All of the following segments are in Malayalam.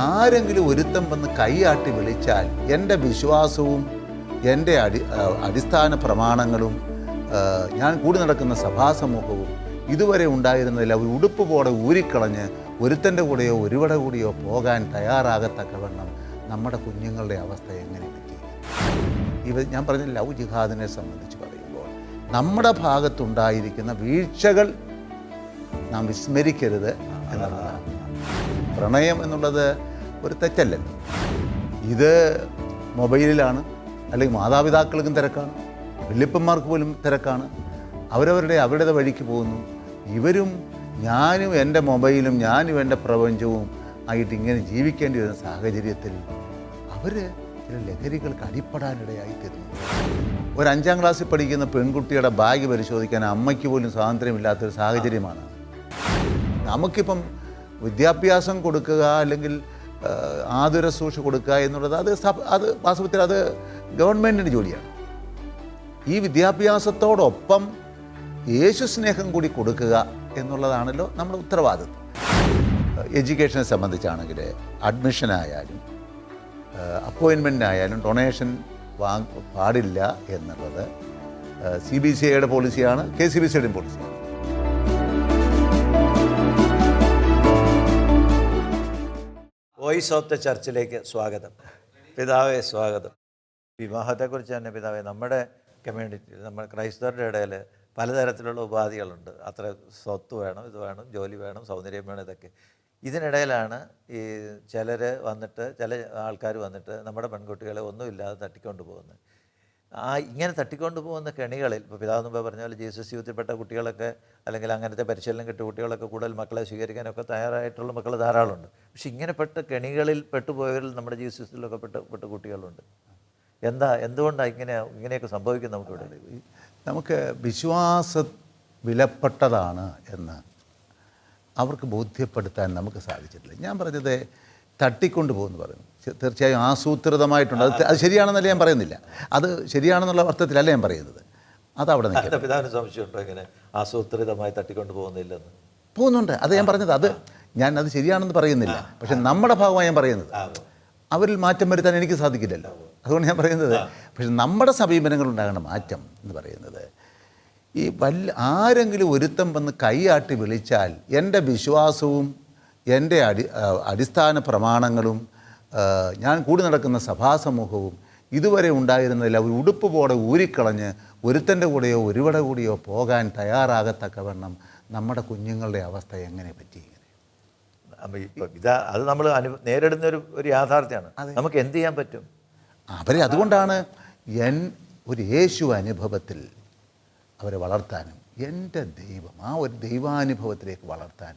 ആരെങ്കിലും ഒരുത്തം വന്ന് കൈയാട്ടി വിളിച്ചാൽ എൻ്റെ വിശ്വാസവും എൻ്റെ അടിസ്ഥാന പ്രമാണങ്ങളും ഞാൻ കൂടി നടക്കുന്ന സഭാസമൂഹവും ഇതുവരെ ഉണ്ടായിരുന്നതിൽ അവർ ഉടുപ്പ് പോലെ ഊരിക്കളഞ്ഞ് ഒരുത്തൻ്റെ കൂടെയോ ഒരുവടെ കൂടിയോ പോകാൻ തയ്യാറാകത്തക്കവണ്ണം നമ്മുടെ കുഞ്ഞുങ്ങളുടെ അവസ്ഥ എങ്ങനെ പറ്റി? ഞാൻ പറഞ്ഞ ലവ് ജിഹാദിനെ സംബന്ധിച്ച് പറയുമ്പോൾ നമ്മുടെ ഭാഗത്തുണ്ടായിരിക്കുന്ന വീഴ്ചകൾ നാം വിസ്മരിക്കരുത് എന്നുള്ളതാണ്. പ്രണയം എന്നുള്ളത് ഒരു തെറ്റല്ലല്ലോ. ഇത് മൊബൈലിലാണ്, അല്ലെങ്കിൽ മാതാപിതാക്കൾക്കും തിരക്കാണ്, വല്യപ്പന്മാർക്ക് പോലും തിരക്കാണ്. അവരുടെ വഴിക്ക് പോകുന്നു. ഇവരും ഞാനും എൻ്റെ മൊബൈലും ഞാനും എൻ്റെ പ്രപഞ്ചവും ആയിട്ട് ഇങ്ങനെ ജീവിക്കേണ്ടി വരുന്ന സാഹചര്യത്തിൽ അവർ ചില ലഹരികൾക്ക് അടിപ്പെടാനിടയായിത്തീരുന്നു. ഒരു 5ാം ക്ലാസ്സിൽ പഠിക്കുന്ന പെൺകുട്ടിയുടെ ബാഗ് പരിശോധിക്കാൻ അമ്മയ്ക്ക് പോലും സ്വാതന്ത്ര്യമില്ലാത്തൊരു സാഹചര്യമാണ്. നമുക്കിപ്പം വിദ്യാഭ്യാസം കൊടുക്കുക അല്ലെങ്കിൽ ആതുര ശുശ്രൂഷ കൊടുക്കുക എന്നുള്ളത് അത് വാസ്തവത്തിൽ അത് ഗവൺമെൻറ്റിൻ്റെ ജോലിയാണ്. ഈ വിദ്യാഭ്യാസത്തോടൊപ്പം യേശു സ്നേഹം കൂടി കൊടുക്കുക എന്നുള്ളതാണല്ലോ നമ്മുടെ ഉത്തരവാദിത്വം. എഡ്യൂക്കേഷനെ സംബന്ധിച്ചാണെങ്കിൽ അഡ്മിഷനായാലും അപ്പോയിൻമെൻറ്റിനായാലും ഡൊണേഷൻ പാടില്ല എന്നുള്ളത് CBCIയുടെ പോളിസിയാണ്, KCBCയുടെയും പോളിസിയാണ്. വോയിസ് ഓഫ് ദ ചർച്ചിലേക്ക് സ്വാഗതം. പിതാവേ സ്വാഗതം. വിവാഹത്തെക്കുറിച്ച് തന്നെ പിതാവേ, നമ്മുടെ കമ്മ്യൂണിറ്റിയിൽ നമ്മൾ ക്രൈസ്തവരുടെ ഇടയിൽ പലതരത്തിലുള്ള ഉപാധികളുണ്ട്. അത്ര സ്വത്ത് വേണം, ഇത് വേണം, ജോലി വേണം, സൗന്ദര്യം വേണം, ഇതൊക്കെ. ഇതിനിടയിലാണ് ഈ ചില ആൾക്കാർ വന്നിട്ട് നമ്മുടെ പെൺകുട്ടികളെ ഒന്നുമില്ലാതെ തട്ടിക്കൊണ്ട് പോകുന്നത്. ഇങ്ങനെ തട്ടിക്കൊണ്ട് പോകുന്ന കെണികളിൽ ഇപ്പോൾ പിതാവ് മുമ്പ് പറഞ്ഞ പോലെ ജീസസ് യൂത്തിൽപ്പെട്ട കുട്ടികളൊക്കെ അല്ലെങ്കിൽ അങ്ങനത്തെ പരിശീലനം കിട്ടിയ കുട്ടികളൊക്കെ കൂടുതൽ മക്കളെ സ്വീകരിക്കാനൊക്കെ തയ്യാറായിട്ടുള്ള മക്കൾ ധാരാളമുണ്ട്. പക്ഷെ ഇങ്ങനെപ്പെട്ട കെണികളിൽ പെട്ടുപോയവരിൽ നമ്മുടെ ജീസസിലൊക്കെ പെട്ട കുട്ടികളുണ്ട്. എന്തുകൊണ്ടാണ് ഇങ്ങനെയൊക്കെ സംഭവിക്കുന്നത്? നമുക്ക് വിശ്വാസം വിലപ്പെട്ടതാണ് എന്ന് അവർക്ക് ബോധ്യപ്പെടുത്താൻ നമുക്ക് സാധിച്ചിട്ടില്ല. ഞാൻ പറഞ്ഞത് തട്ടിക്കൊണ്ട് പോകുമെന്ന് പറയുന്നു. തീർച്ചയായും ആസൂത്രിതമായിട്ടുണ്ട്. അത് ശരിയാണെന്നല്ല ഞാൻ പറയുന്നില്ല. അത് ശരിയാണെന്നുള്ള അർത്ഥത്തിലല്ല ഞാൻ പറയുന്നത്. അതവിടെ പിതാവിന് സംശയമുണ്ടോ ഇങ്ങനെ ആസൂത്രിതമായി തട്ടിക്കൊണ്ട് പോകുന്നില്ലെന്ന്? പോകുന്നുണ്ട്. അത് ഞാൻ പറഞ്ഞത്. അത് ശരിയാണെന്ന് പറയുന്നില്ല. പക്ഷെ നമ്മുടെ ഭാഗമായി ഞാൻ പറയുന്നത് അവരിൽ മാറ്റം വരുത്താൻ എനിക്ക് സാധിക്കില്ലല്ലോ. അതുകൊണ്ട് ഞാൻ പറയുന്നത്, പക്ഷെ നമ്മുടെ സമീപനങ്ങളുണ്ടാകേണ്ട മാറ്റം എന്ന് പറയുന്നത് ആരെങ്കിലും ഒരുത്തം വന്ന് കൈയാട്ടി വിളിച്ചാൽ എൻ്റെ വിശ്വാസവും എൻ്റെ അടിസ്ഥാന പ്രമാണങ്ങളും ഞാൻ കൂടി നടക്കുന്ന സഭാസമൂഹവും ഇതുവരെ ഉണ്ടായിരുന്നതിൽ അവർ ഉടുപ്പ് പോലെ ഊരിക്കളഞ്ഞ് ഒരുത്തൻ്റെ കൂടെയോ ഒരുവടെ കൂടിയോ പോകാൻ തയ്യാറാകത്തക്കവണ്ണം നമ്മുടെ കുഞ്ഞുങ്ങളുടെ അവസ്ഥ എങ്ങനെ പറ്റി? അത് നമ്മൾ നേരിടുന്ന ഒരു യാഥാർത്ഥ്യമാണ്. നമുക്ക് എന്ത് ചെയ്യാൻ പറ്റും? അതുകൊണ്ടാണ് ഒരു യേശു അനുഭവത്തിൽ അവരെ വളർത്താനും എൻ്റെ ദൈവം ഒരു ദൈവാനുഭവത്തിലേക്ക് വളർത്താൻ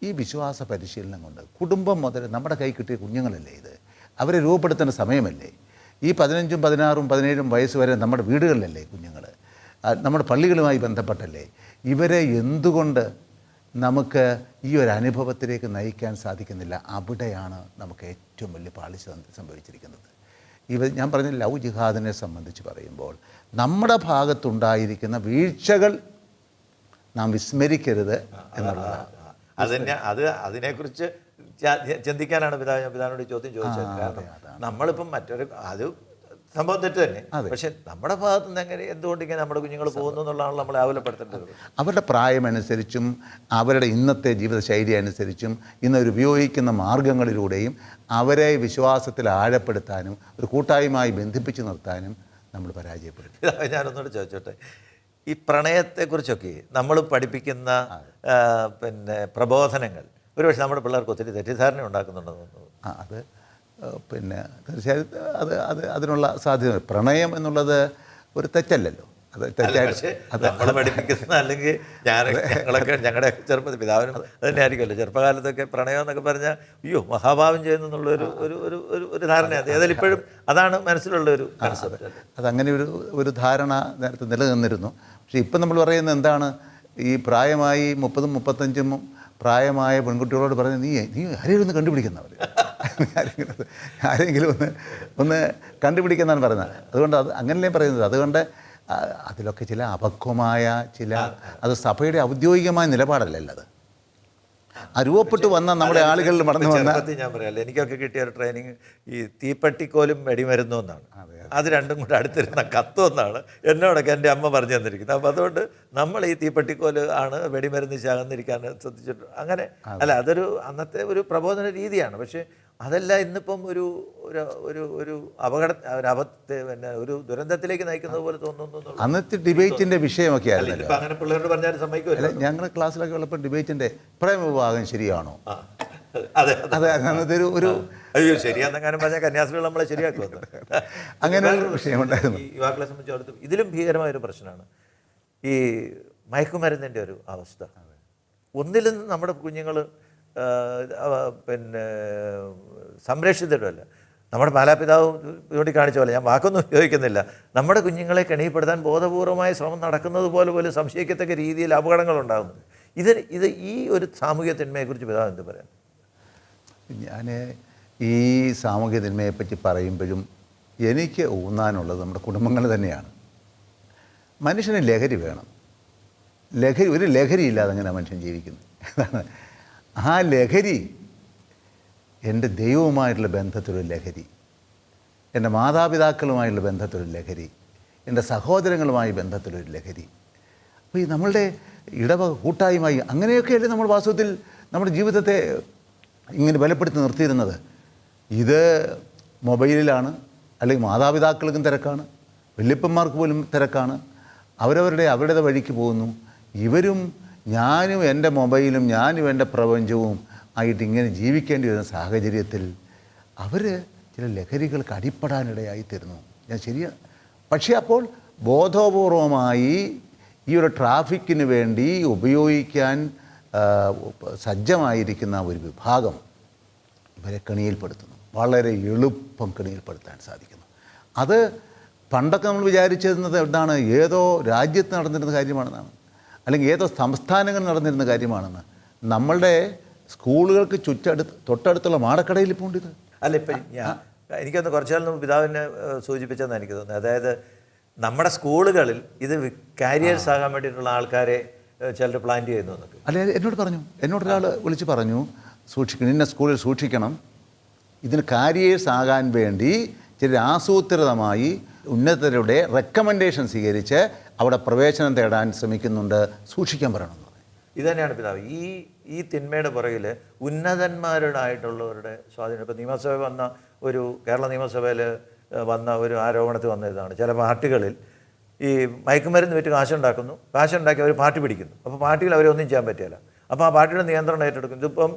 ഈ വിശ്വാസ പരിശീലനം കൊണ്ട് കുടുംബം മുതൽ നമ്മുടെ കൈ കിട്ടിയ കുഞ്ഞുങ്ങളല്ലേ ഇത്. അവരെ രൂപപ്പെടുത്തേണ്ട സമയമല്ലേ. ഈ 15ഉം 16ഉം 17ഉം വയസ്സ് വരെ നമ്മുടെ വീടുകളിലല്ലേ കുഞ്ഞുങ്ങൾ, നമ്മുടെ പള്ളികളുമായി ബന്ധപ്പെട്ടല്ലേ. ഇവരെ എന്തുകൊണ്ട് നമുക്ക് ഈ ഒരു അനുഭവത്തിലേക്ക് നയിക്കാൻ സാധിക്കുന്നില്ല? അവിടെയാണ് നമുക്ക് ഏറ്റവും വലിയ പാളിച്ച സംഭവിച്ചിരിക്കുന്നത്. ഞാൻ പറഞ്ഞ ലവ് ജിഹാദിനെ സംബന്ധിച്ച് പറയുമ്പോൾ നമ്മുടെ ഭാഗത്തുണ്ടായിരിക്കുന്ന വീഴ്ചകൾ നാം വിസ്മരിക്കരുത് എന്നുള്ളതാണ്. അതിനെക്കുറിച്ച് ചിന്തിക്കാനാണ് പിതാവിനോട് ചോദ്യം ചോദിച്ചത്. കാരണം നമ്മളിപ്പം സംഭവം തെറ്റ് തന്നെ. പക്ഷെ നമ്മുടെ ഭാഗത്തു നിന്ന് എന്തുകൊണ്ട് ഇങ്ങനെ നമ്മുടെ കുഞ്ഞുങ്ങൾ പോകുന്നു എന്നുള്ളതാണ് നമ്മളെ ആകുലപ്പെടുത്തേണ്ടത്. അവരുടെ പ്രായമനുസരിച്ചും അവരുടെ ഇന്നത്തെ ജീവിതശൈലി അനുസരിച്ചും ഇന്നവർ ഉപയോഗിക്കുന്ന മാർഗങ്ങളിലൂടെയും അവരെ വിശ്വാസത്തിൽ ആഴപ്പെടുത്താനും ഒരു കൂട്ടായ്മയായി ബന്ധിപ്പിച്ച് നിർത്താനും നമ്മൾ പരാജയപ്പെടും. ഞാനൊന്നുകൂടെ ചോദിച്ചോട്ടെ, ഈ പ്രണയത്തെക്കുറിച്ചൊക്കെ നമ്മൾ പഠിപ്പിക്കുന്ന പ്രബോധനങ്ങൾ ഒരുപക്ഷെ നമ്മുടെ പിള്ളേർക്ക് ഒത്തിരി തെറ്റിദ്ധാരണ ഉണ്ടാക്കുന്നുണ്ടെന്ന് തോന്നുന്നു. തീർച്ചയായും അതിനുള്ള സാധ്യത. പ്രണയം എന്നുള്ളത് ഒരു തെറ്റല്ലല്ലോ. അത് നമ്മൾ പഠിപ്പിക്കുന്ന അല്ലെങ്കിൽ ഞങ്ങളുടെ ചെറുപ്പത്തിൽ പിതാവിനും അത് തന്നെ ആയിരിക്കുമല്ലോ. ചെറുപ്പകാലത്തൊക്കെ പ്രണയം എന്നൊക്കെ പറഞ്ഞാൽ അയ്യോ മഹാഭാവം ചെയ്യുന്നുള്ളൊരു ഒരു ധാരണയാണ്. ഏതായാലും ഇപ്പോഴും അതാണ് മനസ്സിലുള്ള ഒരു കൺസെപ്റ്റ്. അതങ്ങനെ ഒരു ധാരണ നേരത്തെ നിലനിന്നിരുന്നു. പക്ഷേ ഇപ്പം നമ്മൾ പറയുന്നത് എന്താണ്, ഈ പ്രായമായി 30ഉം 35ഉം പ്രായമായ പെൺകുട്ടികളോട് പറഞ്ഞ് നീ ആരെയും ഒന്ന് കണ്ടുപിടിക്കുന്നവർ ആരെങ്കിലും ഒന്ന് കണ്ടുപിടിക്കുന്നതാണ് പറയുന്നത്. അതുകൊണ്ട് അങ്ങനെയല്ലേ പറയുന്നത്. അതുകൊണ്ട് അതിലൊക്കെ ചില അപക്വമായ അത് സഭയുടെ ഔദ്യോഗികമായ നിലപാടല്ലല്ലോ. ആ രൂപപ്പെട്ട് വന്ന നമ്മുടെ ആളുകളിൽ മടന്നു വന്ന ചെറുപ്പത്തിൽ ഞാൻ പറയാമല്ലോ, എനിക്കൊക്കെ കിട്ടിയ ഒരു ട്രെയിനിങ് ഈ തീപ്പെട്ടിക്കോലും വെടിമരുന്നും എന്നാണ്. അത് രണ്ടും കൂടെ അടുത്തിരുന്ന കത്തുമെന്നാണ് എന്നോടൊക്കെ എൻ്റെ അമ്മ പറഞ്ഞു തന്നിരിക്കുന്നത്. അപ്പോൾ അതുകൊണ്ട് നമ്മൾ ഈ തീപ്പെട്ടിക്കോല് ആണ് വെടിമരുന്ന് ചകന്നിരിക്കാൻ ശ്രദ്ധിച്ചിട്ട് അങ്ങനെ അല്ല, അതൊരു അന്നത്തെ ഒരു പ്രബോധന രീതിയാണ്. പക്ഷേ അതല്ല ഇന്നിപ്പം ഒരു ഒരു ഒരു ഒരു പിന്നെ ഒരു ദുരന്തത്തിലേക്ക് നയിക്കുന്നത് പോലെ തോന്നുന്നു. അന്നത്തെ ഡിബേറ്റിൻ്റെ വിഷയമൊക്കെ ആയിരുന്നു. ഇപ്പം അങ്ങനെ പിള്ളേരോട് പറഞ്ഞാൽ സമ്മതിക്കുമല്ലോ. ഞങ്ങൾ ക്ലാസ്സിലൊക്കെ ഉള്ളപ്പോൾ ഡിബേറ്റിൻ്റെ പ്രേമവിഭാഗം ശരിയാണോ, അതെ അതെ അന്നത്തെ ഒരു അയ്യോ ശരിയാന്നെങ്ങാനും പറഞ്ഞാൽ കന്യാസ്ത്രീകൾ നമ്മളെ ശരിയാക്കുമല്ലോ. അങ്ങനെ ഒരു വിഷയമുണ്ടായിരുന്നു. ഈ യുവാക്കളെ സംബന്ധിച്ചിടത്തോളം ഇതിലും ഭീകരമായൊരു പ്രശ്നമാണ് ഈ മയക്കുമരുന്നിൻ്റെ ഒരു അവസ്ഥ. ഒന്നിലും നമ്മുടെ കുഞ്ഞുങ്ങൾ പിന്നെ സംരക്ഷിതരുമല്ല. നമ്മുടെ മാതാപിതാവ് ചൂണ്ടിക്കാണിച്ച പോലെ, ഞാൻ വാക്കൊന്നും ഉപയോഗിക്കുന്നില്ല, നമ്മുടെ കുഞ്ഞുങ്ങളെ കെണിപ്പെടുത്താൻ ബോധപൂർവമായ ശ്രമം നടക്കുന്നത് പോലും സംശയിക്കത്തക്ക രീതിയിൽ അപകടങ്ങളുണ്ടാകുന്നത്. ഇത് ഈ ഒരു സാമൂഹ്യ തിന്മയെക്കുറിച്ച് പിതാവ് എന്ത് പറയാൻ? ഞാൻ ഈ സാമൂഹ്യ തിന്മയെപ്പറ്റി പറയുമ്പോഴും എനിക്ക് ഊന്നാനുള്ളത് നമ്മുടെ കുടുംബങ്ങൾ തന്നെയാണ്. മനുഷ്യന് ലഹരി വേണം. ഒരു ലഹരി ഇല്ലാതെ അങ്ങനെ മനുഷ്യൻ ജീവിക്കുന്നു. ആ ലഹരി എൻ്റെ ദൈവവുമായിട്ടുള്ള ബന്ധത്തിലൊരു ലഹരി, എൻ്റെ മാതാപിതാക്കളുമായുള്ള ബന്ധത്തിലൊരു ലഹരി, എൻ്റെ സഹോദരങ്ങളുമായി ബന്ധത്തിലൊരു ലഹരി. അപ്പോൾ ഈ നമ്മളുടെ കൂട്ടായ്മ അങ്ങനെയൊക്കെയല്ലേ നമ്മൾ വാസ്തവത്തിൽ നമ്മുടെ ജീവിതത്തെ ഇങ്ങനെ ബലപ്പെടുത്തി നിർത്തിയിരുന്നത്. ഇത് മൊബൈലിലാണ്, അല്ലെങ്കിൽ മാതാപിതാക്കൾക്കും തിരക്കാണ്, വല്യപ്പന്മാർക്ക് പോലും തിരക്കാണ്, അവരുടെ വഴിക്ക് പോകുന്നു. ഇവരും ഞാനും എൻ്റെ മൊബൈലും ഞാനും എൻ്റെ പ്രപഞ്ചവും ആയിട്ട് ഇങ്ങനെ ജീവിക്കേണ്ടി വരുന്ന സാഹചര്യത്തിൽ അവർ ചില ലഹരികൾക്ക് അടിപ്പെടാനിടയായി തീരുന്നു. ഞാൻ ശരിയാണ്. പക്ഷേ അപ്പോൾ ബോധപൂർവമായി ഈ ഒരു ട്രാഫിക്കിന് വേണ്ടി ഉപയോഗിക്കാൻ സജ്ജമായിരിക്കുന്ന ഒരു വിഭാഗം ഇവരെ കെണിയിൽപ്പെടുത്തുന്നു. വളരെ എളുപ്പം കെണിയിൽപ്പെടുത്താൻ സാധിക്കുന്നു. അത് പണ്ടൊക്കെ നമ്മൾ വിചാരിച്ചിരുന്നത് എന്താണ്, ഏതോ രാജ്യത്ത് നടന്നിരുന്ന കാര്യമാണെന്നാണ്, അല്ലെങ്കിൽ ഏതോ സംസ്ഥാനങ്ങളിൽ നടന്നിരുന്ന കാര്യമാണെന്ന്. നമ്മളുടെ സ്കൂളുകൾക്ക് തൊട്ടടുത്തുള്ള മാടക്കടയിൽ ഇപ്പോൾ ഉണ്ട് ഇത്. അല്ല, ഇപ്പം എനിക്കൊന്ന് കുറച്ചാൽ മുമ്പ് പിതാവിനെ സൂചിപ്പിച്ചെന്ന് എനിക്ക് തോന്നുന്നത്. അതായത് നമ്മുടെ സ്കൂളുകളിൽ ഇത് കാരിയേഴ്സ് ആകാൻ വേണ്ടിയിട്ടുള്ള ആൾക്കാരെ ചിലർ പ്ലാൻ ചെയ്യുന്നു എന്നൊക്കെ. അല്ലെ, എന്നോടൊരാൾ വിളിച്ച് പറഞ്ഞു, സൂക്ഷിക്കണം, ഇന്ന സ്കൂളിൽ സൂക്ഷിക്കണം, ഇതിന് കാരിയേഴ്സ് ആകാൻ വേണ്ടി ചില ആസൂത്രിതമായി ഉന്നതരുടെ റെക്കമെൻഡേഷൻ സ്വീകരിച്ച് അവിടെ പ്രവേശനം തേടാൻ ശ്രമിക്കുന്നുണ്ട്, സൂക്ഷിക്കാൻ പറയണമെന്ന് പറഞ്ഞു. ഇതുതന്നെയാണ് പിതാവ് ഈ തിന്മയുടെ പുറകിൽ ഉന്നതന്മാരുടായിട്ടുള്ളവരുടെ സ്വാധീനം. ഇപ്പോൾ നിയമസഭ വന്ന കേരള നിയമസഭയിൽ വന്ന ഒരു ആരോപണത്തിൽ വന്ന ഇതാണ്, ചില പാർട്ടികളിൽ ഈ മയക്കുമരുന്ന് വിറ്റ് കാശുണ്ടാക്കി അവർ പാർട്ടി പിടിക്കുന്നു. അപ്പോൾ പാർട്ടിയിൽ അവരൊന്നും ചെയ്യാൻ പറ്റില്ല. അപ്പോൾ ആ പാർട്ടിയുടെ നിയന്ത്രണം ഏറ്റെടുക്കും. ഇതിപ്പം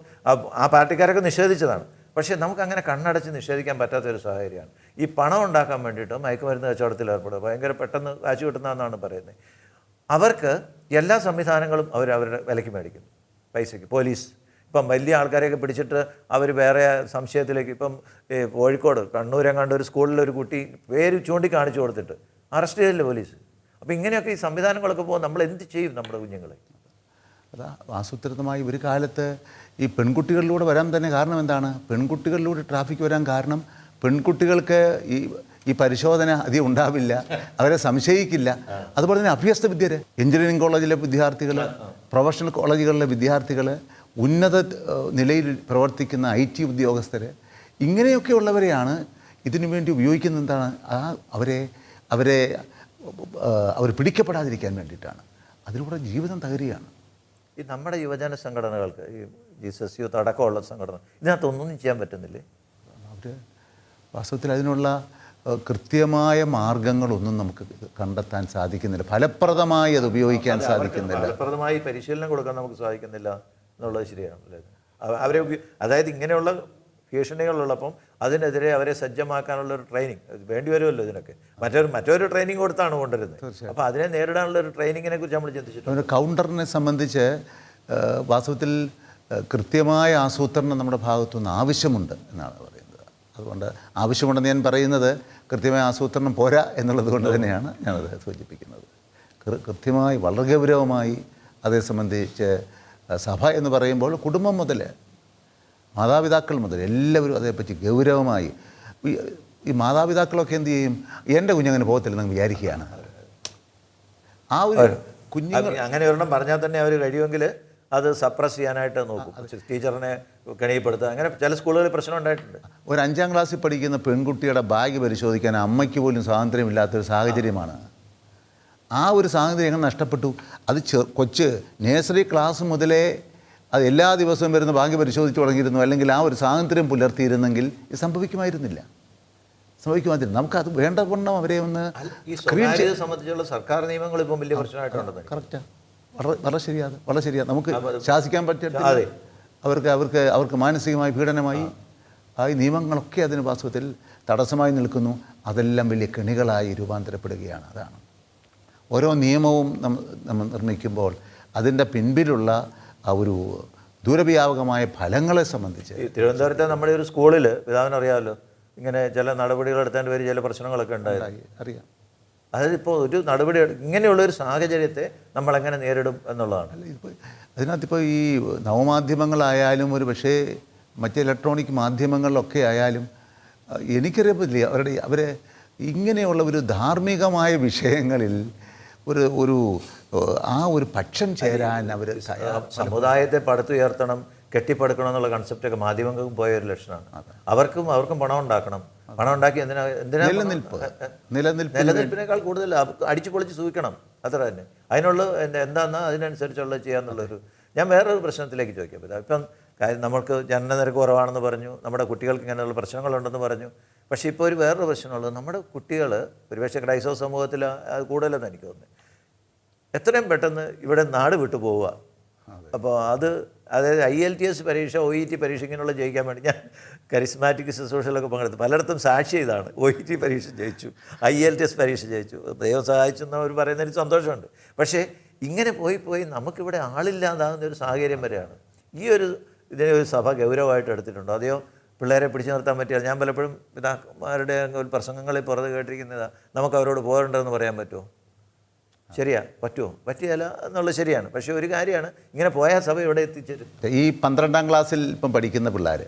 ആ പാർട്ടിക്കാരൊക്കെ നിഷേധിച്ചതാണ്. പക്ഷേ നമുക്കങ്ങനെ കണ്ണടച്ച് നിഷേധിക്കാൻ പറ്റാത്തൊരു സാഹചര്യമാണ്. ഈ പണം ഉണ്ടാക്കാൻ വേണ്ടിയിട്ട് മയക്കുമരുന്ന് കച്ചവടത്തിൽ ഏർപ്പെടുക ഭയങ്കര പെട്ടെന്ന് കാശ് കിട്ടുന്നതെന്നാണ് പറയുന്നത്. അവർക്ക് എല്ലാ സംവിധാനങ്ങളും അവരുടെ വിലയ്ക്ക് മേടിക്കുന്നു, പൈസയ്ക്ക്. പോലീസ് ഇപ്പം വലിയ ആൾക്കാരെയൊക്കെ പിടിച്ചിട്ട് അവർ വേറെ സംശയത്തിലേക്ക്, ഇപ്പം കോഴിക്കോട് കണ്ണൂരെങ്ങാണ്ട് ഒരു സ്കൂളിലൊരു കുട്ടി പേര് ചൂണ്ടിക്കാണിച്ചു കൊടുത്തിട്ട് അറസ്റ്റ് ചെയ്തില്ല പോലീസ്. അപ്പോൾ ഇങ്ങനെയൊക്കെ ഈ സംവിധാനങ്ങളൊക്കെ പോകുമ്പോൾ നമ്മൾ എന്ത് ചെയ്യും നമ്മുടെ കുഞ്ഞുങ്ങളെ? അതാ ആസൂത്രിതമായി ഒരു കാലത്ത് ഈ പെൺകുട്ടികളിലൂടെ വരാൻ തന്നെ കാരണം എന്താണ്? പെൺകുട്ടികളിലൂടെ ട്രാഫിക് വരാൻ കാരണം പെൺകുട്ടികൾക്ക് ഈ പരിശോധന അധികം ഉണ്ടാവില്ല, അവരെ സംശയിക്കില്ല. അതുപോലെ തന്നെ അഭ്യസ്ത വിദ്യർ, എഞ്ചിനീയറിംഗ് കോളേജിലെ വിദ്യാർത്ഥികൾ, പ്രൊഫഷണൽ കോളേജുകളിലെ വിദ്യാർത്ഥികൾ, ഉന്നത നിലയിൽ പ്രവർത്തിക്കുന്ന IT ഉദ്യോഗസ്ഥർ, ഇങ്ങനെയൊക്കെയുള്ളവരെയാണ് ഇതിനു വേണ്ടി ഉപയോഗിക്കുന്നത്. എന്താണ്? അവർ പിടിക്കപ്പെടാതിരിക്കാൻ വേണ്ടിയിട്ടാണ്. അതിലൂടെ ജീവിതം തകരുകയാണ്. ഈ നമ്മുടെ യുവജന സംഘടനകൾക്ക്, ഈ ജീസസ് യൂത്ത് അടക്കമുള്ള സംഘടന, ഇതിനകത്തൊന്നും ചെയ്യാൻ പറ്റുന്നില്ലേ? അവർ വാസ്തവത്തിൽ അതിനുള്ള കൃത്യമായ മാർഗങ്ങളൊന്നും നമുക്ക് കണ്ടെത്താൻ സാധിക്കുന്നില്ല. ഫലപ്രദമായി അത് ഉപയോഗിക്കാൻ സാധിക്കുന്നില്ല. ഫലപ്രദമായി പരിശീലനം കൊടുക്കാൻ നമുക്ക് സാധിക്കുന്നില്ല എന്നുള്ളത് ശരിയാണ്. അവരെ അതായത് ഇങ്ങനെയുള്ള ഭീഷണികളുള്ളപ്പം അതിനെതിരെ അവരെ സജ്ജമാക്കാനുള്ള ഒരു ട്രെയിനിങ് വേണ്ടി വരുമല്ലോ. ഇതിനൊക്കെ മറ്റൊരു ട്രെയിനിങ് കൊടുത്താണ് കൊണ്ടുവരുന്നത്. അപ്പോൾ അതിനെ നേരിടാനുള്ള ഒരു ട്രെയിനിങ്ങിനെ കുറിച്ച് നമ്മൾ ചിന്തിച്ചിട്ടുണ്ട്. കൗണ്ടറിനെ സംബന്ധിച്ച് വാസ്തവത്തിൽ കൃത്യമായ ആസൂത്രണം നമ്മുടെ ഭാഗത്തുനിന്ന് ആവശ്യമുണ്ട് എന്നാണ് പറയുന്നത്. അതുകൊണ്ട് ആവശ്യമുണ്ടെന്ന് ഞാൻ പറയുന്നത് കൃത്യമായ ആസൂത്രണം പോരാ എന്നുള്ളത് കൊണ്ട് തന്നെയാണ് ഞാനത് സൂചിപ്പിക്കുന്നത്. കൃത്യമായി വളരെ ഗൗരവമായി അതേ സംബന്ധിച്ച് സഭ എന്ന് പറയുമ്പോൾ കുടുംബം മുതൽ മാതാപിതാക്കൾ മുതൽ എല്ലാവരും അതേപ്പറ്റി ഗൗരവമായി, ഈ മാതാപിതാക്കളൊക്കെ എന്ത് ചെയ്യും, എൻ്റെ കുഞ്ഞങ്ങനെ പോകത്തില്ലെന്ന് വിചാരിക്കുകയാണ്. ആ ഒരു കുഞ്ഞുങ്ങൾ അങ്ങനെ ഒരെണ്ണം പറഞ്ഞാൽ തന്നെ അവർ കഴിയുമെങ്കിൽ അത് സപ്രസ് ചെയ്യാനായിട്ട് നോക്കും, ടീച്ചറിനെ കെണിപ്പെടുത്തുക. അങ്ങനെ ചില സ്കൂളുകളിൽ പ്രശ്നം ഉണ്ടായിട്ടുണ്ട്. ഒരു 5ാം ക്ലാസ്സിൽ പഠിക്കുന്ന പെൺകുട്ടിയുടെ ബാഗ് പരിശോധിക്കാൻ അമ്മയ്ക്ക് പോലും സ്വാതന്ത്ര്യമില്ലാത്തൊരു സാഹചര്യമാണ്. ആ ഒരു സാഹചര്യം എങ്ങനെ നഷ്ടപ്പെട്ടു? അത് കൊച്ച് നേഴ്സറി ക്ലാസ് മുതലേ അത് എല്ലാ ദിവസവും വരുന്ന ബാഗ് പരിശോധിച്ച് തുടങ്ങിയിരുന്നു. അല്ലെങ്കിൽ ആ ഒരു സ്വാതന്ത്ര്യം പുലർത്തിയിരുന്നെങ്കിൽ ഇത് സംഭവിക്കുമായിരുന്നില്ല. നമുക്കത് വേണ്ട വണ്ണം അവരെ ഒന്ന് ഈ സ്വകാര്യതയെ സംബന്ധിച്ചുള്ള സർക്കാർ നിയമങ്ങൾ ഇപ്പം വലിയ പ്രശ്നമായിട്ടുണ്ടെന്ന്. കറക്റ്റാണ്, വളരെ ശരിയാണ്, വളരെ ശരിയാണ്. നമുക്ക് ശാസിക്കാൻ പറ്റില്ല. അവർക്ക് മാനസികമായി പീഡനമായി ഈ നിയമങ്ങളൊക്കെ അതിന് വാസ്തവത്തിൽ തടസ്സമായി നിൽക്കുന്നു. അതെല്ലാം വലിയ കെണികളായി രൂപാന്തരപ്പെടുകയാണ്. അതാണ് ഓരോ നിയമവും നമ്മൾ നിർമ്മിക്കുമ്പോൾ അതിൻ്റെ പിൻപിലുള്ള ആ ഒരു ദൂരവ്യാപകമായ ഫലങ്ങളെ സംബന്ധിച്ച്. തിരുവനന്തപുരത്തെ നമ്മുടെ ഒരു സ്കൂളിൽ പിതാവിനറിയാമല്ലോ, ഇങ്ങനെ ചില നടപടികൾ എടുത്തതിൻ്റെ പേര് ചില പ്രശ്നങ്ങളൊക്കെ ഉണ്ടായിരുന്നു. അറിയാം. അതായത് ഇപ്പോൾ ഒരു നടപടി ഇങ്ങനെയുള്ളൊരു സാഹചര്യത്തെ നമ്മളെങ്ങനെ നേരിടും എന്നുള്ളതാണ്. അതിനകത്തിപ്പോൾ ഈ നവമാധ്യമങ്ങളായാലും ഒരു പക്ഷേ മറ്റ് ഇലക്ട്രോണിക് മാധ്യമങ്ങളിലൊക്കെ ആയാലും എനിക്കറിയത്തില്ല അവരെ ഇങ്ങനെയുള്ള ഒരു ധാർമ്മികമായ വിഷയങ്ങളിൽ ഒരു ആ ഒരു പക്ഷം ചേരാൻ അവർ സമുദായത്തെ പടുത്തുയർത്തണം, കെട്ടിപ്പടുക്കണം എന്നുള്ള കൺസെപ്റ്റൊക്കെ മാധ്യമങ്ങൾക്കും പോയ ഒരു ലക്ഷണമാണ്. അവർക്കും പണം ഉണ്ടാക്കണം. പണം ഉണ്ടാക്കി നിലനിൽപ്പിനേക്കാൾ കൂടുതൽ അടിച്ചു പൊളിച്ച് സൂക്ഷിക്കണം, അത്ര തന്നെ. അതിനുള്ള എന്താണെന്ന് അതിനനുസരിച്ചുള്ള ചെയ്യാന്നുള്ളൊരു. ഞാൻ വേറൊരു പ്രശ്നത്തിലേക്ക് ചോദിക്കാം. ഇപ്പം നമുക്ക് ജനനനിരക്ക് കുറവാണെന്ന് പറഞ്ഞു, നമ്മുടെ കുട്ടികൾക്ക് ഇങ്ങനെയുള്ള പ്രശ്നങ്ങളുണ്ടെന്ന് പറഞ്ഞു. പക്ഷേ ഇപ്പോൾ ഒരു വേറൊരു പ്രശ്നമുള്ളത്, നമ്മുടെ കുട്ടികൾ ഒരുപക്ഷെ ക്രൈസ്തവ സമൂഹത്തിൽ അത് കൂടുതലെന്ന് എനിക്ക് തോന്നുന്നു, എത്രയും പെട്ടെന്ന് ഇവിടെ നാട് വിട്ടു പോവുക. അപ്പോൾ അതായത് IELTS പരീക്ഷ, OET പരീക്ഷ ഇങ്ങനെയുള്ള ജയിക്കാൻ വേണ്ടി ഞാൻ കരിസ്മാറ്റിക് ശുശ്രൂഷയിലൊക്കെ പങ്കെടുത്തു. പലയിടത്തും സാക്ഷി ഇതാണ്. OET പരീക്ഷ ജയിച്ചു, IELTS പരീക്ഷ ജയിച്ചു, ദൈവം സഹായിച്ചെന്നവർ പറയുന്നതിന് സന്തോഷമുണ്ട്. പക്ഷേ ഇങ്ങനെ പോയി നമുക്കിവിടെ ആളില്ലാതാകുന്ന ഒരു സാഹചര്യം വരെയാണ്. ഇതിനെ ഒരു സഭ ഗൗരവമായിട്ട് എടുത്തിട്ടുണ്ടോ? അതെയോ പിള്ളേരെ പിടിച്ചു നിർത്താൻ പറ്റിയാൽ? ഞാൻ പലപ്പോഴും പിതാക്കന്മാരുടെ ഒരു പ്രസംഗങ്ങളിൽ പുറത്ത് കേട്ടിരിക്കുന്നതാണ്, നമുക്ക് അവരോട് പോരണ്ടെന്ന് പറയാൻ പറ്റുമോ? ശരിയാ, പറ്റുമോ? പറ്റിയല്ല എന്നുള്ളത് ശരിയാണ്. പക്ഷേ ഒരു കാര്യമാണ്, ഇങ്ങനെ പോയാൽ സഭ ഇവിടെ എത്തിച്ചേരും. ഈ 12ാം ക്ലാസ്സിൽ ഇപ്പം പഠിക്കുന്ന പിള്ളേർ,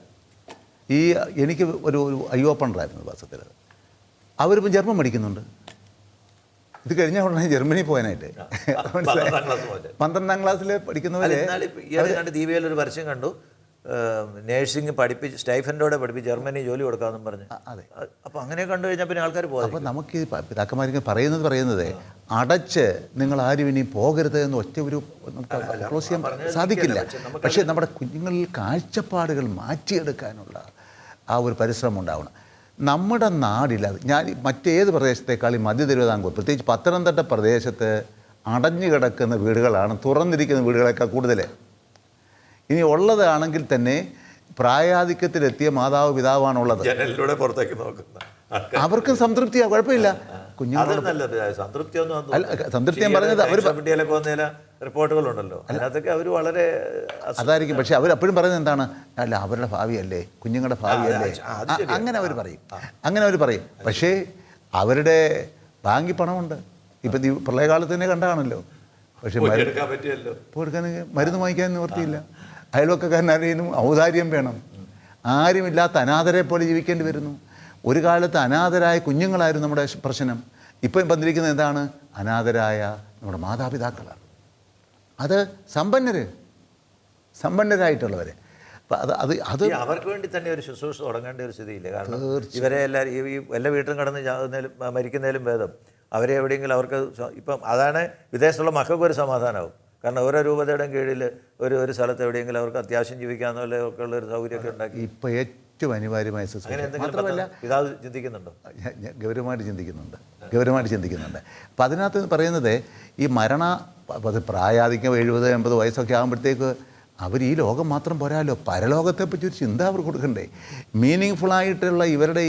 എനിക്ക് ഒരു ഐ ഓപ്പണറായിരുന്നു വാസ്തവത്തിൽ. അവരിപ്പം ജർമ്മൻ പഠിക്കുന്നുണ്ട്. ഇത് കഴിഞ്ഞ ഉടനെ ജർമ്മനി പോകാനായിട്ട്. 12ാം ക്ലാസ്സിൽ പഠിക്കുന്നവരെ ദീപയിലൊരു പരസ്യം കണ്ടു, നേഴ്സിംഗ് പഠിപ്പിച്ച് സ്റ്റൈഫൻഡോടെ പഠിപ്പിച്ച് ജർമ്മനി ജോലി കൊടുക്കാമെന്നും പറഞ്ഞു. അതെ. അപ്പോൾ അങ്ങനെ കണ്ടു കഴിഞ്ഞാൽ പിന്നെ ആൾക്കാർ പോകും. അപ്പോൾ നമുക്ക് ഈ പിതാക്കന്മാർക്ക് പറയുന്നത് അടച്ച് നിങ്ങൾ ആരും ഇനി പോകരുത് എന്ന് ഒറ്റ ഒരു നമുക്ക് ക്ലോസ് ചെയ്യാൻ സാധിക്കില്ല. പക്ഷേ നമ്മുടെ കുഞ്ഞുങ്ങളിൽ കാഴ്ചപ്പാടുകൾ മാറ്റിയെടുക്കാനുള്ള ആ ഒരു പരിശ്രമം ഉണ്ടാവണം. നമ്മുടെ നാടിൽ ഞാൻ മറ്റേത് പ്രദേശത്തേക്കാളും മധ്യ തിരുവിതാംകൂർ, പ്രത്യേകിച്ച് പത്തനംതിട്ട പ്രദേശത്ത് അടഞ്ഞു കിടക്കുന്ന വീടുകളാണ് തുറന്നിരിക്കുന്ന വീടുകളേക്കാൾ കൂടുതൽ. ഇനി ഉള്ളതാണെങ്കിൽ തന്നെ പ്രായാധിക്യത്തിലെത്തിയ മാതാവ് പിതാവാണുള്ളത്. ജനലിലൂടെ പുറത്തേക്ക് നോക്കുന്ന അവർക്കും സംതൃപ്തിയാണ്, കുഴപ്പമില്ല. കുഞ്ഞുങ്ങൾ സംതൃപ്തി ഞാൻ പറഞ്ഞത് റിപ്പോർട്ടുകളുണ്ടല്ലോ, അതിനകത്തൊക്കെ അവർ വളരെ അതായിരിക്കും. പക്ഷെ അവരപ്പോഴും പറയുന്നത് എന്താണ്? അല്ല, അവരുടെ ഭാവിയല്ലേ, കുഞ്ഞുങ്ങളുടെ ഭാവിയല്ലേ, അങ്ങനെ അവർ പറയും. പക്ഷേ അവരുടെ ബാങ്കിൽ പണമുണ്ട്. ഇപ്പം ഈ പ്രളയകാലത്ത് തന്നെ കണ്ടാണല്ലോ. പക്ഷെ കൊടുക്കാൻ മരുന്ന് വാങ്ങിക്കാൻ നിവർത്തിയില്ല. അയൽവക്കക്കാരനാരെയും ഔദാര്യം വേണം. ആരുമില്ലാത്ത അനാഥരെ പോലെ ജീവിക്കേണ്ടി വരുന്നു. ഒരു കാലത്ത് അനാഥരായ കുഞ്ഞുങ്ങളായിരുന്നു നമ്മുടെ പ്രശ്നം. ഇപ്പം വന്നിരിക്കുന്നത് എന്താണ്? അനാഥരായ നമ്മുടെ മാതാപിതാക്കളാണ്. അത് സമ്പന്നരായിട്ടുള്ളവർ. അത് അവർക്ക് വേണ്ടി തന്നെ ഒരു ശുശ്രൂഷ തുടങ്ങേണ്ട ഒരു സ്ഥിതിയില്ല. കാരണം ഇവരെ എല്ലാവരും ഈ എല്ലാ വീട്ടിലും കടന്ന് മരിക്കുന്നതിലും ഭേദം അവരെ എവിടെയെങ്കിലും അവർക്ക് ഇപ്പം അതാണ് വിദേശത്തുള്ള മക്കൾക്ക് ഒരു സമാധാനമാവും. കാരണം ഓരോ രൂപതയുടെ കീഴിൽ ഒരു സ്ഥലത്ത് എവിടെയെങ്കിലും അവർക്ക് അത്യാവശ്യം ജീവിക്കാമെന്നല്ല ഒക്കെ ഉള്ളൊരു സൗകര്യമൊക്കെ ഉണ്ടാക്കി. ഇപ്പോൾ ഏറ്റവും അനിവാര്യമായ മാത്രമല്ല പിതാവ് ചിന്തിക്കുന്നുണ്ടോ? ഗൗരവമായിട്ട് ചിന്തിക്കുന്നുണ്ട്. അപ്പം അതിനകത്ത് പറയുന്നത് ഈ പ്രായാധിക്യം 70-80 വയസ്സൊക്കെ ആകുമ്പോഴത്തേക്ക് അവർ ഈ ലോകം മാത്രം പോരാല്ലോ, പരലോകത്തെപ്പറ്റി ഒരു ചിന്ത അവർ കൊടുക്കണ്ടേ? മീനിങ് ഫുള്ളായിട്ടുള്ള ഇവരുടെ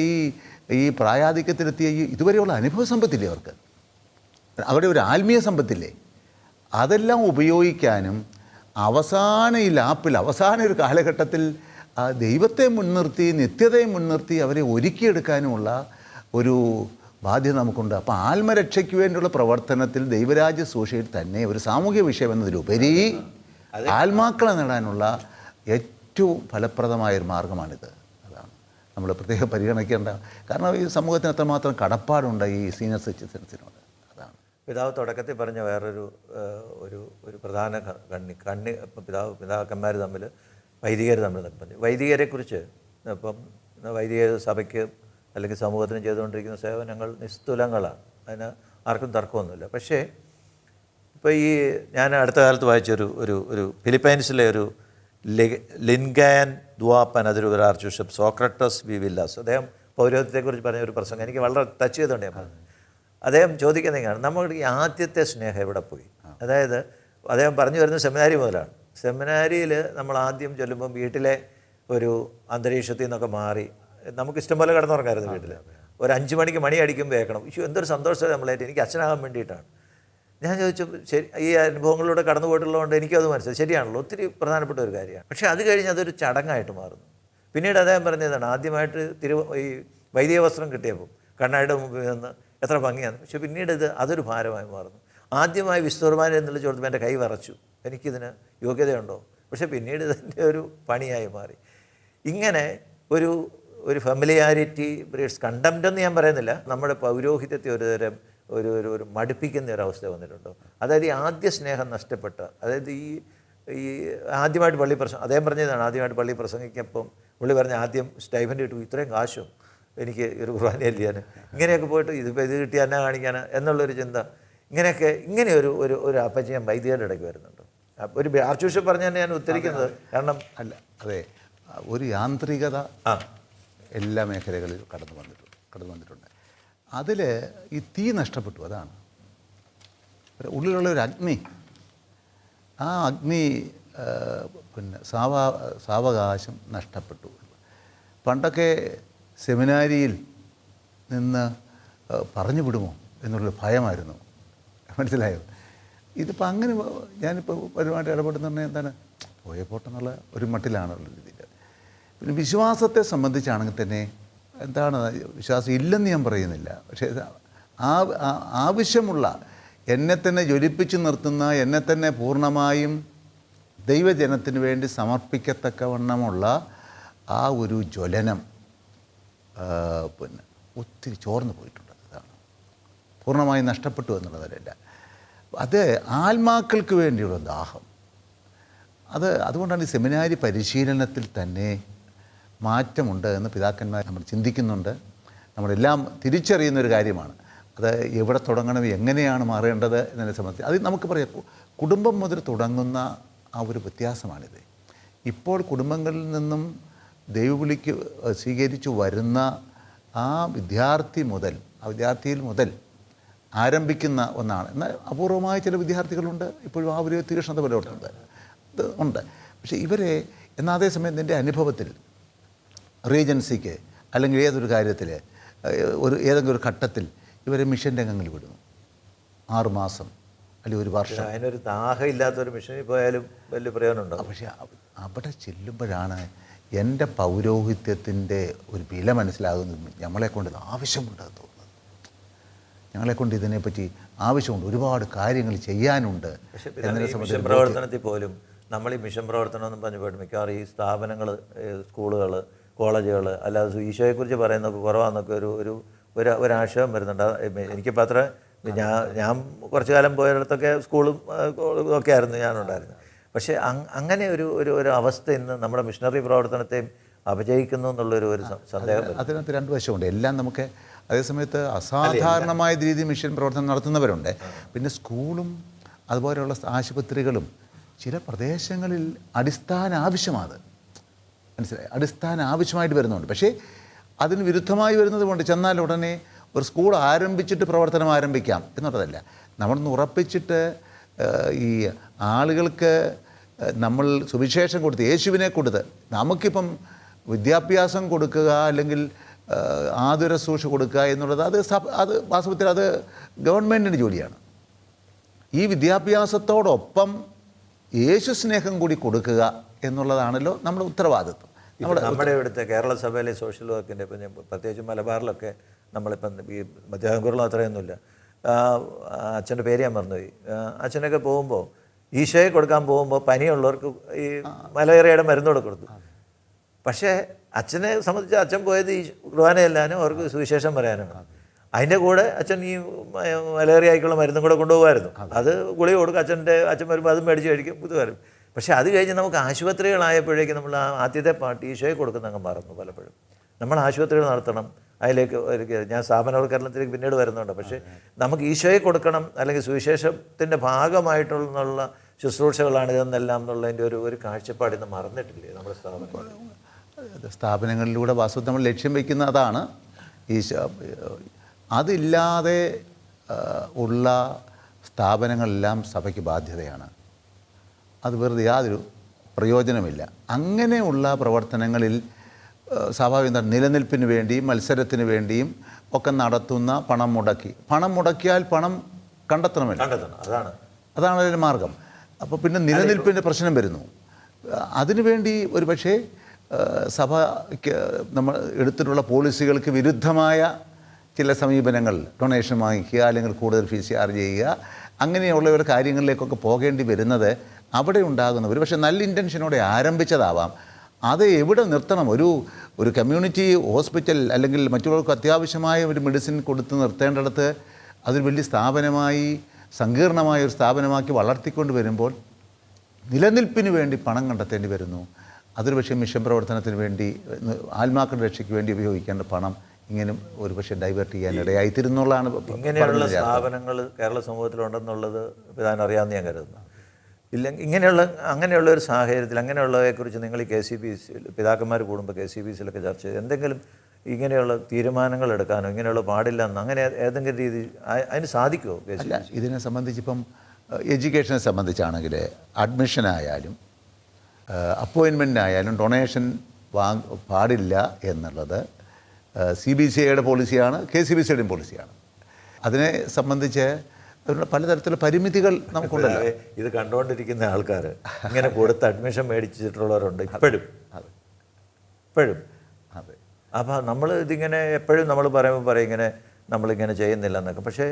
ഈ പ്രായാധിക്യത്തിലെത്തിയ ഇതുവരെയുള്ള അനുഭവ സമ്പത്തില്ലേ അവർക്ക്, അവരുടെ ഒരു ആത്മീയ സമ്പത്തില്ലേ, അതെല്ലാം ഉപയോഗിക്കാനും അവസാന ഈ ലാപ്പിൽ അവസാന ഒരു കാലഘട്ടത്തിൽ ദൈവത്തെ മുൻനിർത്തി നിത്യതയെ മുൻനിർത്തി അവരെ ഒരുക്കിയെടുക്കാനുമുള്ള ഒരു ബാധ്യത നമുക്കുണ്ട്. അപ്പോൾ ആത്മരക്ഷയ്ക്ക് വേണ്ടിയുള്ള പ്രവർത്തനത്തിൽ ദൈവരാജ്യ സൂക്ഷയിൽ തന്നെ ഒരു സാമൂഹ്യ വിഷയം എന്നതിലുപരി ആത്മാക്കളെ നേടാനുള്ള ഏറ്റവും ഫലപ്രദമായൊരു മാർഗമാണിത്. അതാണ് നമ്മൾ പ്രത്യേകം പരിഗണിക്കേണ്ട. കാരണം ഈ സമൂഹത്തിന് അത്രമാത്രം കടപ്പാടുണ്ട് ഈ സീനിയർ സിറ്റിസൻസിനോട്. അതാണ് പിതാവ് തുടക്കത്തിൽ പറഞ്ഞ വേറൊരു ഒരു ഒരു പ്രധാന പിതാക്കന്മാർ തമ്മിൽ വൈദികർ തമ്മിൽ പറഞ്ഞു. വൈദികരെക്കുറിച്ച് ഇപ്പം വൈദിക സഭയ്ക്ക് അല്ലെങ്കിൽ സമൂഹത്തിന് ചെയ്തുകൊണ്ടിരിക്കുന്ന സേവനങ്ങൾ നിസ്തുലങ്ങളാണ്, അതിന് ആർക്കും തർക്കമൊന്നുമില്ല. പക്ഷേ ഇപ്പോൾ ഈ ഞാൻ അടുത്ത കാലത്ത് വായിച്ചൊരു ഒരു ഒരു ഫിലിപ്പൈൻസിലെ ഒരു ലിൻഗാൻ ദ്വാപ്പൻ, അതൊരു archbishop Socrates V Villegas, അദ്ദേഹം പൗരോഹിത്യത്തെക്കുറിച്ച് പറഞ്ഞ ഒരു പ്രസംഗം എനിക്ക് വളരെ ടച്ച് ചെയ്തുകൊണ്ട് ഞാൻ പറഞ്ഞു. അദ്ദേഹം ചോദിക്കുന്നതാണ്, നമ്മുടെ ഈ ആദ്യത്തെ സ്നേഹം എവിടെ പോയി? അതായത് അദ്ദേഹം പറഞ്ഞു വരുന്നത് സെമിനാരി മുതലാണ്. സെമിനാരിയിൽ നമ്മൾ ആദ്യം ചൊല്ലുമ്പം വീട്ടിലെ ഒരു അന്തരീക്ഷത്തിൽ നിന്നൊക്കെ മാറി നമുക്ക് ഇഷ്ടം പോലെ കിടന്നുറങ്ങായിരുന്നു. വീട്ടിൽ ഒരു 5 മണിക്ക് മണി അടിക്കുമ്പോൾ കേൾക്കണം. എന്തൊരു സന്തോഷമാണ് നമ്മളായിട്ട്. എനിക്ക് അച്ഛനാകാൻ വേണ്ടിയിട്ടാണ്. ഞാൻ ചോദിച്ചു, ശരി, ഈ അനുഭവങ്ങളിലൂടെ കടന്നു പോയിട്ടുള്ളതുകൊണ്ട് എനിക്കത് മനസ്സിലായി, ശരിയാണല്ലോ, ഒത്തിരി പ്രധാനപ്പെട്ട ഒരു കാര്യമാണ്. പക്ഷേ അത് കഴിഞ്ഞ് അതൊരു ചടങ്ങായിട്ട് മാറുന്നു. പിന്നീട് അദ്ദേഹം പറഞ്ഞതാണ്, ആദ്യമായിട്ട് ഈ വൈദിക വസ്ത്രം കിട്ടിയപ്പോൾ കണ്ണാടിയുടെ മുമ്പിൽ നിന്ന് എത്ര ഭംഗിയാണ്. പക്ഷേ പിന്നീട് അതൊരു ഭാരമായി മാറുന്നു. ആദ്യമായി വിസ്തുർബാന എന്നുള്ള ചോദിച്ചപ്പോൾ എൻ്റെ കൈ വിറച്ചു, എനിക്കിതിന് യോഗ്യതയുണ്ടോ? പക്ഷേ പിന്നീട് ഇതിൻ്റെ ഒരു പണിയായി മാറി. ഇങ്ങനെ ഒരു ഫെമിലിയാരിറ്റി ബ്രീഡ്സ് കണ്ടംപ്റ്റ് എന്ന് ഞാൻ പറയുന്നില്ല, നമ്മുടെ പൗരോഹിത്യത്തെ ഒരു തരം ഒരു മടുപ്പിക്കുന്ന ഒരവസ്ഥ വന്നിട്ടുണ്ടോ? അതായത് ഈ ആദ്യ സ്നേഹം നഷ്ടപ്പെട്ട, അതായത് ഈ ആദ്യമായിട്ട് പള്ളി അദ്ദേഹം പറഞ്ഞതാണ്, ആദ്യമായിട്ട് പള്ളി പ്രസംഗിക്കപ്പം പുള്ളി പറഞ്ഞ ആദ്യം സ്റ്റൈഫൻ്റ് കിട്ടും, ഇത്രയും കാശും എനിക്ക് ഒരു ഖുർആൻ ചൊല്ലാൻ, ഇങ്ങനെയൊക്കെ പോയിട്ട് ഇത് കിട്ടിയാൽ എന്നെ കാണിക്കാൻ എന്നുള്ളൊരു ചിന്ത, ഇങ്ങനെ ഒരു അപചയം വൈദികരുടെ ഇടയ്ക്ക് വരുന്നുണ്ട്. ഒരു ആർച്ച് ബിഷപ്പ് പറഞ്ഞ തന്നെ ഞാൻ ഉത്തരിക്കുന്നത്, കാരണം അതെ, ഒരു യാന്ത്രികത എല്ലാ മേഖലകളിലും കടന്നു വന്നിട്ടുണ്ട്. അതിൽ ഈ തീ നഷ്ടപ്പെട്ടു. അതാണ് ഉള്ളിലുള്ള ഒരു അഗ്നി. ആ അഗ്നി പിന്നെ സാവകാശം നഷ്ടപ്പെട്ടു. പണ്ടൊക്കെ സെമിനാരിയിൽ നിന്ന് പറഞ്ഞു വിടുമോ എന്നുള്ളൊരു ഭയമായിരുന്നു, മനസ്സിലായോ? ഇതിപ്പോൾ അങ്ങനെ ഞാനിപ്പോൾ ഒരുപാട് ഇടപെടുന്ന എന്താണ്, പോയപ്പോട്ടെന്നുള്ള ഒരു മട്ടിലാണുള്ള രീതിയിൽ. പിന്നെ വിശ്വാസത്തെ സംബന്ധിച്ചാണെങ്കിൽ തന്നെ എന്താണ്, വിശ്വാസം ഇല്ലെന്ന് ഞാൻ പറയുന്നില്ല, പക്ഷേ ആവശ്യമുള്ള, എന്നെ തന്നെ ജ്വലിപ്പിച്ച് നിർത്തുന്ന, എന്നെ തന്നെ പൂർണ്ണമായും ദൈവജനത്തിന് വേണ്ടി സമർപ്പിക്കത്തക്കവണ്ണമുള്ള ആ ഒരു ജ്വലനം പിന്നെ ഒത്തിരി ചോർന്നു പോയിട്ടുണ്ട്. അതാണ് പൂർണ്ണമായും നഷ്ടപ്പെട്ടു എന്നുള്ളതല്ല, അത് ആത്മാക്കൾക്ക് വേണ്ടിയുള്ള ദാഹം. അതുകൊണ്ടാണ് ഈ സെമിനാരി പരിശീലനത്തിൽ തന്നെ മാറ്റമുണ്ട് എന്ന് പിതാക്കന്മാർ നമ്മൾ ചിന്തിക്കുന്നുണ്ട്. നമ്മളെല്ലാം തിരിച്ചറിയുന്നൊരു കാര്യമാണ്. അത് എവിടെ തുടങ്ങണം, എങ്ങനെയാണ് മാറേണ്ടത് എന്നതിനെ സംബന്ധിച്ച് അത് നമുക്ക് പറയാം. കുടുംബം മുതൽ തുടങ്ങുന്ന ആ ഒരു വ്യത്യാസമാണിത്. ഇപ്പോൾ കുടുംബങ്ങളിൽ നിന്നും ദൈവവിളിക്ക് സ്വീകരിച്ചു വരുന്ന ആ വിദ്യാർത്ഥിയിൽ മുതൽ ആരംഭിക്കുന്ന ഒന്നാണ്. എന്നാൽ അപൂർവമായ ചില വിദ്യാർത്ഥികളുണ്ട് ഇപ്പോഴും ആ ഒരു തീക്ഷ്ണത പുലർത്തുന്നത്. പക്ഷേ ഇവരെ എന്നാൽ അതേസമയം എൻ്റെ അനുഭവത്തിൽ റീജൻസിക്ക് അല്ലെങ്കിൽ ഏതൊരു കാര്യത്തിൽ ഏതെങ്കിലും ഒരു ഘട്ടത്തിൽ ഇവരെ മിഷൻ രംഗങ്ങളിൽ വിടുന്നു. 6 മാസം അല്ലെങ്കിൽ 1 വർഷം. അതിനൊരു ദാഹം ഇല്ലാത്തൊരു മിഷനിൽ പോയാലും വലിയ പ്രയോജനമുണ്ടോ? പക്ഷേ അവിടെ ചെല്ലുമ്പോഴാണ് എൻ്റെ പൗരോഹിത്യത്തിൻ്റെ ഒരു വില മനസ്സിലാകുന്നത്. നമ്മളെക്കൊണ്ട് ഇത് ആവശ്യമുണ്ടെന്ന് തോന്നുന്നത്. ഞങ്ങളെക്കൊണ്ട് ഇതിനെപ്പറ്റി ആവശ്യമുണ്ട്, ഒരുപാട് കാര്യങ്ങൾ ചെയ്യാനുണ്ട്. മിഷൻ പ്രവർത്തനത്തിൽ പോലും നമ്മൾ ഈ മിഷൻ പ്രവർത്തനം എന്ന് പറഞ്ഞു പോയിട്ട് മിക്കവാറും ഈ സ്ഥാപനങ്ങൾ, സ്കൂളുകൾ, കോളേജുകൾ, അല്ലാതെ ഈശോയെക്കുറിച്ച് പറയുന്നതൊക്കെ കുറവാണെന്നൊക്കെ ഒരാശയം വരുന്നുണ്ട്. എനിക്കിപ്പോൾ അത്ര ഞാൻ കുറച്ചു കാലം പോയയിടത്തൊക്കെ സ്കൂളും ഒക്കെ ആയിരുന്നു ഞാനുണ്ടായിരുന്നത്. പക്ഷേ അങ്ങനെ ഒരു അവസ്ഥ ഇന്ന് നമ്മുടെ മിഷണറി പ്രവർത്തനത്തെയും അപജയിക്കുന്നു എന്നുള്ളൊരു സന്ദേഹം. അതിനകത്ത് 2 വശമുണ്ട്. എല്ലാം നമുക്ക് അതേസമയത്ത് അസാധാരണമായ രീതിയിൽ മിഷൻ പ്രവർത്തനം നടത്തുന്നവരുണ്ട്. പിന്നെ സ്കൂളും അതുപോലെയുള്ള ആശുപത്രികളും ചില പ്രദേശങ്ങളിൽ അടിസ്ഥാന ആവശ്യമാണ്, മനസ്സിലായി, അടിസ്ഥാന ആവശ്യമായിട്ട് വരുന്നുണ്ട്. പക്ഷേ അതിന് വിരുദ്ധമായി വരുന്നത് കൊണ്ട് ചെന്നാൽ ഉടനെ ഒരു സ്കൂൾ ആരംഭിച്ചിട്ട് പ്രവർത്തനം ആരംഭിക്കാം എന്നുള്ളതല്ല. നമ്മളൊന്ന് ഉറപ്പിച്ചിട്ട് ഈ ആളുകൾക്ക് നമ്മൾ സുവിശേഷം കൊടുത്ത്, യേശുവിനെ കൊടുത്ത്, നമുക്കിപ്പം വിദ്യാഭ്യാസം കൊടുക്കുക അല്ലെങ്കിൽ ആതുര ശുശ്രൂഷ കൊടുക്കുക എന്നുള്ളത് അത് വാസ്തവത്തിൽ അത് ഗവൺമെൻറ്റിൻ്റെ ജോലിയാണ്. ഈ വിദ്യാഭ്യാസത്തോടൊപ്പം യേശു സ്നേഹം കൂടി കൊടുക്കുക എന്നുള്ളതാണല്ലോ നമ്മുടെ ഉത്തരവാദിത്വം. നമ്മുടെ ഇവിടുത്തെ കേരള സഭയിലെ സോഷ്യൽ വർക്കിൻ്റെ ഇപ്പം പ്രത്യേകിച്ച് മലബാറിലൊക്കെ നമ്മളിപ്പം ഈ മധ്യാഹംകുറിലും അത്രയൊന്നുമില്ല. അച്ഛൻ്റെ പേര് ഞാൻ മറന്നുപോയി. അച്ഛനൊക്കെ പോകുമ്പോൾ ഈശോയെ കൊടുക്കാൻ പോകുമ്പോൾ പനിയുള്ളവർക്ക് ഈ മലേറിയയുടെ മരുന്നോടെ കൊടുത്തു. പക്ഷേ അച്ഛനെ സംബന്ധിച്ച് അച്ഛൻ പോയത് ഈ കുർബാന ചെല്ലാനും അവർക്ക് സുവിശേഷം പറയാനാണ്. അതിൻ്റെ കൂടെ അച്ഛൻ ഈ മലേറിയയ്ക്കുള്ള മരുന്നും കൂടെ കൊണ്ടുപോകുമായിരുന്നു. അത് ഗുളിക കൊടുക്കും, അച്ഛൻ വരുമ്പോൾ അതും മേടിച്ച് കഴിക്കും, ഇത് വരും. പക്ഷേ അത് കഴിഞ്ഞ് നമുക്ക് ആശുപത്രികളായപ്പോഴേക്കും നമ്മൾ ആദ്യത്തെ പാട്ട് ഈശോയെ കൊടുക്കുന്ന അങ്ങ് മറന്നു. പലപ്പോഴും നമ്മൾ ആശുപത്രികൾ നടത്തണം, അതിലേക്ക് ഞാൻ സ്ഥാപനവൽക്കരണത്തിലേക്ക് പിന്നീട് വരുന്നുണ്ട്. പക്ഷേ നമുക്ക് ഈശോയെ കൊടുക്കണം, അല്ലെങ്കിൽ സുവിശേഷത്തിൻ്റെ ഭാഗമായിട്ടുള്ള ശുശ്രൂഷകളാണിതെന്നെല്ലാം എന്നുള്ളതിൻ്റെ ഒരു കാഴ്ചപ്പാട് ഇന്ന് മറന്നിട്ടില്ലേ നമ്മുടെ സ്ഥാപനങ്ങളിലൂടെ വാസ്തവത്തിൽ നമ്മൾ ലക്ഷ്യം വയ്ക്കുന്ന അതാണ്. അതില്ലാതെ ഉള്ള സ്ഥാപനങ്ങളെല്ലാം സഭയ്ക്ക് ബാധ്യതയാണ്. അത് വെറുതെ യാതൊരു പ്രയോജനമില്ല. അങ്ങനെയുള്ള പ്രവർത്തനങ്ങളിൽ സ്വാഭാവികം നിലനിൽപ്പിന് വേണ്ടിയും മത്സരത്തിന് വേണ്ടിയും ഒക്കെ നടത്തുന്ന പണം മുടക്കിയാൽ പണം കണ്ടെത്തണമല്ലോ. അതാണ് അതിൻ്റെ മാർഗം. അപ്പോൾ പിന്നെ നിലനിൽപ്പിൻ്റെ പ്രശ്നം വരുന്നു. അതിനുവേണ്ടി ഒരു പക്ഷേ സഭയ്ക്ക് നമ്മൾ എടുത്തിട്ടുള്ള പോളിസികൾക്ക് വിരുദ്ധമായ ചില സമീപനങ്ങൾ, ഡൊണേഷൻ വാങ്ങിക്കുക, അല്ലെങ്കിൽ കൂടുതൽ ഫീസ് ചാർജ് ചെയ്യുക, അങ്ങനെയുള്ള ഒരു കാര്യങ്ങളിലേക്കൊക്കെ പോകേണ്ടി വരുന്നത് അവിടെ ഉണ്ടാകുന്ന ഒരു പക്ഷേ നല്ല ഇൻറ്റൻഷനോടെ ആരംഭിച്ചതാവാം. അത് എവിടെ നിർത്തണം? ഒരു കമ്മ്യൂണിറ്റി ഹോസ്പിറ്റൽ അല്ലെങ്കിൽ മറ്റുള്ളവർക്ക് അത്യാവശ്യമായ ഒരു മെഡിസിൻ കൊടുത്ത് നിർത്തേണ്ടിടത്ത് അതൊരു വലിയ സ്ഥാപനമായി, സങ്കീർണമായ ഒരു സ്ഥാപനമാക്കി വളർത്തിക്കൊണ്ട് വരുമ്പോൾ നിലനിൽപ്പിന് വേണ്ടി പണം കണ്ടെത്തേണ്ടി വരുന്നു. അതൊരു പക്ഷേ മിഷൻ പ്രവർത്തനത്തിന് വേണ്ടി, ആത്മാക്കളുടെ രക്ഷയ്ക്ക് വേണ്ടി ഉപയോഗിക്കേണ്ട പണം ഇങ്ങനെ ഒരു പക്ഷേ ഡൈവേർട്ട് ചെയ്യാൻ ഇടയായിത്തീരുന്നുള്ളതാണ്. ഇങ്ങനെയുള്ള സ്ഥാപനങ്ങൾ കേരള സമൂഹത്തിലുണ്ടെന്നുള്ളത് ഞാൻ അറിയാമെന്ന് ഞാൻ കരുതുന്നു. അങ്ങനെയുള്ള ഒരു സാഹചര്യത്തിൽ അങ്ങനെയുള്ളവയെക്കുറിച്ച് നിങ്ങൾ ഈ KCBC പിതാക്കന്മാർ കൂടുമ്പോൾ KCBCയിലൊക്കെ ചർച്ച ചെയ്ത് എന്തെങ്കിലും ഇങ്ങനെയുള്ള തീരുമാനങ്ങൾ എടുക്കാനോ ഇങ്ങനെയുള്ള പാടില്ലെന്ന് അങ്ങനെ ഏതെങ്കിലും രീതി അതിന് സാധിക്കുമോ? അല്ല, ഇതിനെ സംബന്ധിച്ചിപ്പം എഡ്യൂക്കേഷനെ സംബന്ധിച്ചാണെങ്കിൽ അഡ്മിഷനായാലും അപ്പോയിൻമെൻറ്റിനായാലും ഡൊണേഷൻ പാടില്ല എന്നുള്ളത് CBCIയുടെ പോളിസിയാണ്, KCBCയുടെയും പോളിസിയാണ്. അതിനെ സംബന്ധിച്ച് പലതരത്തിലുള്ള പരിമിതികൾ നമുക്കുണ്ടല്ലോ. ഇത് കണ്ടുകൊണ്ടിരിക്കുന്ന ആൾക്കാർ ഇങ്ങനെ കൊടുത്ത് അഡ്മിഷൻ മേടിച്ചിട്ടുള്ളവരുണ്ട് ഇപ്പോഴും. അതെ. അപ്പോൾ നമ്മൾ ഇതിങ്ങനെ എപ്പോഴും നമ്മൾ പറയും ഇങ്ങനെ നമ്മളിങ്ങനെ ചെയ്യുന്നില്ല എന്നൊക്കെ. പക്ഷേ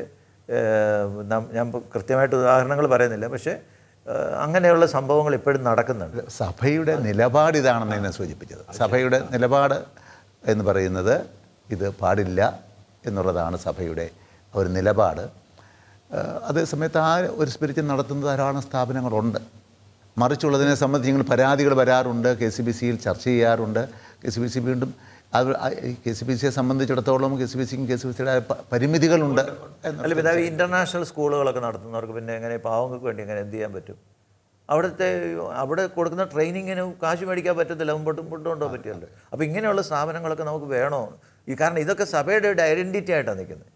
ഞാൻ കൃത്യമായിട്ട് ഉദാഹരണങ്ങൾ പറയുന്നില്ല, പക്ഷേ അങ്ങനെയുള്ള സംഭവങ്ങൾ ഇപ്പോഴും നടക്കുന്നുണ്ട്. സഭയുടെ നിലപാട് ഇതാണെന്ന് എന്നെ സൂചിപ്പിച്ചത്. സഭയുടെ നിലപാട് എന്ന് പറയുന്നത് ഇത് പാടില്ല എന്നുള്ളതാണ് സഭയുടെ ഒരു നിലപാട്. അതേസമയത്ത് ആ ഒരു സ്പിരിറ്റിൽ നടത്തുന്ന ധാരാളം സ്ഥാപനങ്ങളുണ്ട്. മറിച്ചുള്ളതിനെ സംബന്ധിച്ച് ഞങ്ങൾ പരാതികൾ വരാറുണ്ട്, KCBCയിൽ ചർച്ച ചെയ്യാറുണ്ട്. KCBC വീണ്ടും അത് KCBCയെ സംബന്ധിച്ചിടത്തോളം KCBCയുടെ പരിമിതികളുണ്ട്. അല്ല പിതാവ്, ഇൻ്റർനാഷണൽ സ്കൂളുകളൊക്കെ നടത്തുന്നവർക്ക് പിന്നെ എങ്ങനെ പാവങ്ങൾക്ക് വേണ്ടി എങ്ങനെ എന്ത് ചെയ്യാൻ പറ്റും? അവിടെ കൊടുക്കുന്ന ട്രെയിനിങ്ങിന് കാശ് മേടിക്കാൻ പറ്റത്തില്ല, മുമ്പോട്ടും കൊണ്ടുപോകാൻ പറ്റുമല്ലോ. അപ്പോൾ ഇങ്ങനെയുള്ള സ്ഥാപനങ്ങളൊക്കെ നമുക്ക് വേണോ? കാരണം ഇതൊക്കെ സഭയുടെ ഒരു ഐഡൻറ്റിറ്റി ആയിട്ടാണ് നിൽക്കുന്നത്.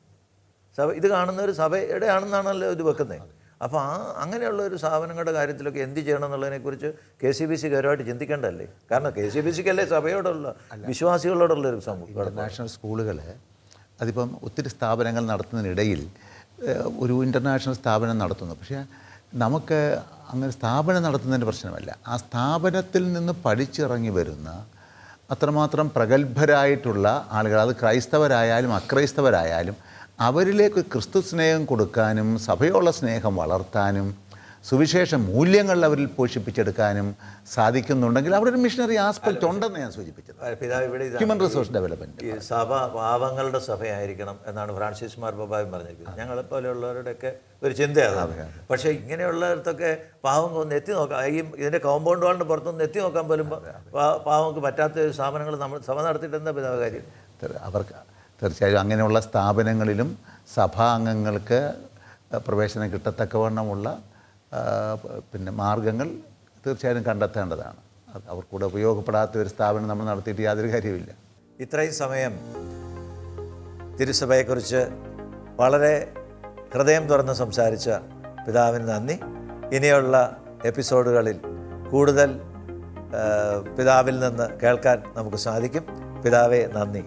സഭ ഇത് കാണുന്ന ഒരു സഭയുടെ ആണെന്നാണല്ലോ ഇത് വെക്കുന്നത്. അപ്പോൾ അങ്ങനെയുള്ള ഒരു സ്ഥാപനങ്ങളുടെ കാര്യത്തിലൊക്കെ എന്ത് ചെയ്യണം എന്നുള്ളതിനെക്കുറിച്ച് KCBC ഗൗരവമായിട്ട് ചിന്തിക്കേണ്ടതല്ലേ? കാരണം KCBCക്കല്ലേ സഭയോടുള്ള വിശ്വാസികളോടുള്ള ഒരു സമൂഹം. ഇൻ്റർനാഷണൽ സ്കൂളുകൾ അതിപ്പം ഒത്തിരി സ്ഥാപനങ്ങൾ നടത്തുന്നതിനിടയിൽ ഒരു ഇൻ്റർനാഷണൽ സ്ഥാപനം നടത്തുന്നു. പക്ഷേ നമുക്ക് അങ്ങനെ സ്ഥാപനം നടത്തുന്നതിൻ്റെ പ്രശ്നമല്ല, ആ സ്ഥാപനത്തിൽ നിന്ന് പഠിച്ചിറങ്ങി വരുന്ന അത്രമാത്രം പ്രഗത്ഭരായിട്ടുള്ള ആളുകൾ, അത് ക്രൈസ്തവരായാലും അക്രൈസ്തവരായാലും, അവരിലേക്ക് ക്രിസ്തു സ്നേഹം കൊടുക്കാനും സഭയോടുള്ള സ്നേഹം വളർത്താനും സുവിശേഷ മൂല്യങ്ങൾ അവരിൽ പോഷിപ്പിച്ചെടുക്കാനും സാധിക്കുന്നുണ്ടെങ്കിൽ അവിടെ ഒരു മിഷണറി ആസ്പെക്റ്റ് ഉണ്ടെന്ന് ഞാൻ സൂചിപ്പിച്ചത്. Human resource development. ഈ സഭ പാവങ്ങളുടെ സഭയായിരിക്കണം എന്നാണ് ഫ്രാൻസിസ് മാർപ്പാപ്പയും പറഞ്ഞിരിക്കുന്നത്. ഞങ്ങളെപ്പോലെയുള്ളവരുടെയൊക്കെ ഒരു ചിന്തയാണ്. പക്ഷേ ഇങ്ങനെയുള്ളിടത്തൊക്കെ പാവങ്ങൾ ഒന്ന് എത്തി നോക്കാം, ഈ ഇതിൻ്റെ കോമ്പൗണ്ട് വാളിൻ്റെ പുറത്തൊന്ന് എത്തി നോക്കാൻ പോലും പാവങ്ങൾക്ക് പറ്റാത്ത സ്ഥാപനങ്ങൾ നമ്മൾ സഭ നടത്തിയിട്ട് എന്താ പിതാവ് കാര്യം? അവർക്ക് തീർച്ചയായും അങ്ങനെയുള്ള സ്ഥാപനങ്ങളിലും സഭാംഗങ്ങൾക്ക് പ്രവേശനം കിട്ടത്തക്കവണ്ണമുള്ള പിന്നെ മാർഗങ്ങൾ തീർച്ചയായും കണ്ടെത്തേണ്ടതാണ്. അവർക്കൂടെ ഉപയോഗപ്പെടാത്ത ഒരു സ്ഥാപനം നമ്മൾ നടത്തിയിട്ട് യാതൊരു കാര്യമില്ല. ഇത്രയും സമയം തിരുസഭയെക്കുറിച്ച് വളരെ ഹൃദയം തുറന്ന് സംസാരിച്ച പിതാവിന് നന്ദി. ഇനിയുള്ള എപ്പിസോഡുകളിൽ കൂടുതൽ പിതാവിൽ നിന്ന് കേൾക്കാൻ നമുക്ക് സാധിക്കും. പിതാവേ, നന്ദി.